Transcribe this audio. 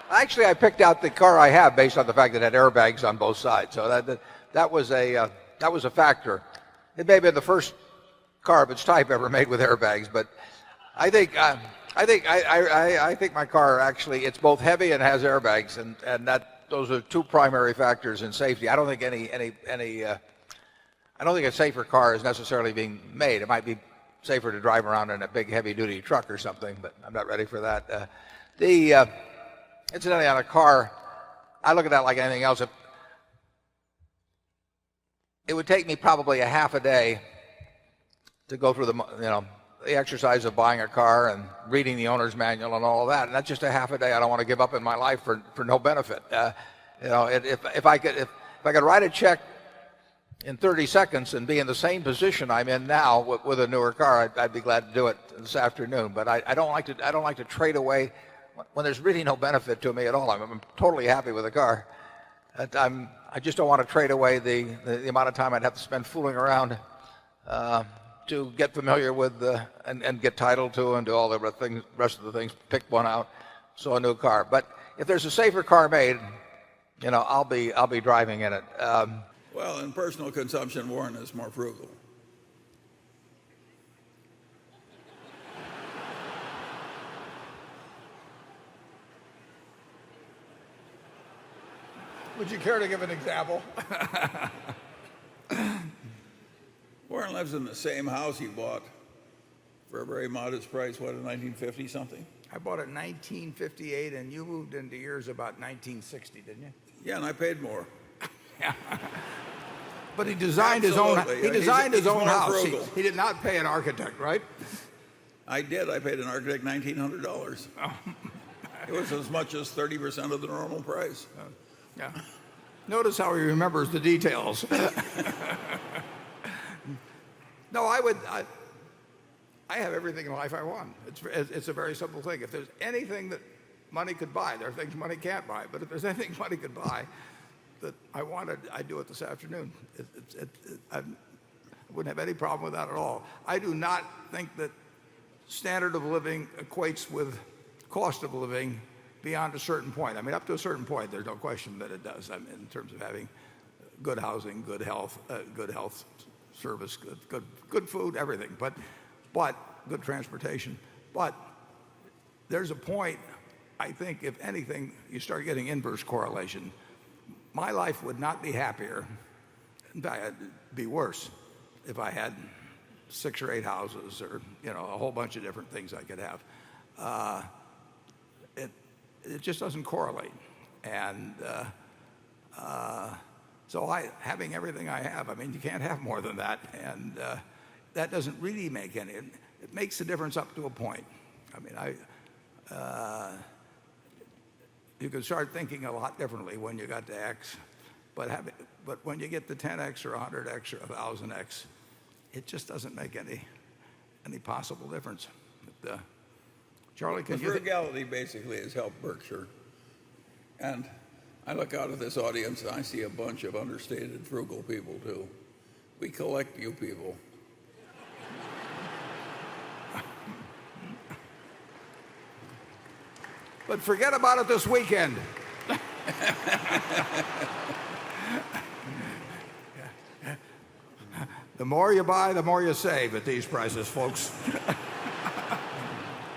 Actually, I picked out the car I have based on the fact that it had airbags on both sides. So that was a factor. It may have been the first car of its type ever made with airbags, but I think I think my car actually, it's both heavy and has airbags, and those are two primary factors in safety. I don't think I don't think a safer car is necessarily being made. It might be safer to drive around in a big heavy-duty truck or something, but I'm not ready for that. Incidentally, on a car, I look at that like anything else. It would take me probably a half a day to go through the exercise of buying a car and reading the owner's manual and all of that. And that's just a half a day I don't want to give up in my life for no benefit. If I could write a check in 30 seconds and be in the same position I'm in now with a newer car, I'd be glad to do it this afternoon. But I don't like to trade away when there's really no benefit to me at all. I'm totally happy with the car. I just don't want to trade away the amount of time I'd have to spend fooling around to get familiar with and get title to and do all the rest of the things, pick one out, so a new car. But if there's a safer car made, I'll be driving in it. Well, in personal consumption, Warren is more frugal. Would you care to give an example? Warren lives in the same house he bought for a very modest price, what, in 1950 something? I bought it in 1958, and you moved into yours about 1960, didn't you? Yeah, and I paid more. But he designed his own. He designed his own house. He did not pay an architect, right? I did. I paid an architect $1,900. It was as much as 30% of the normal price. Yeah. Notice how he remembers the details. No, I have everything in life I want. It's a very simple thing. If there's anything that money could buy, there are things money can't buy. But if there's anything money could buy that I wanted, I'd do it this afternoon. I wouldn't have any problem with that at all. I do not think that standard of living equates with cost of living beyond a certain point. I mean, up to a certain point, there's no question that it does. I mean, in terms of having good housing, good health service, good food, everything. But good transportation. But there's a point, I think, if anything, you start getting inverse correlation. My life would not be happier. In fact, it'd be worse if I had 6 or 8 houses or a whole bunch of different things I could have. It just doesn't correlate. And so having everything I have, I mean, you can't have more than that. And that doesn't really make any. It makes a difference up to a point. I mean, you can start thinking a lot differently when you got to X, but when you get to 10X or 100X or 1,000X, it just doesn't make any possible difference. But, Charlie, can you? Frugality basically has helped Berkshire, and I look out at this audience and I see a bunch of understated frugal people too. We collect you people. But forget about it this weekend. The more you buy, the more you save at these prices, folks.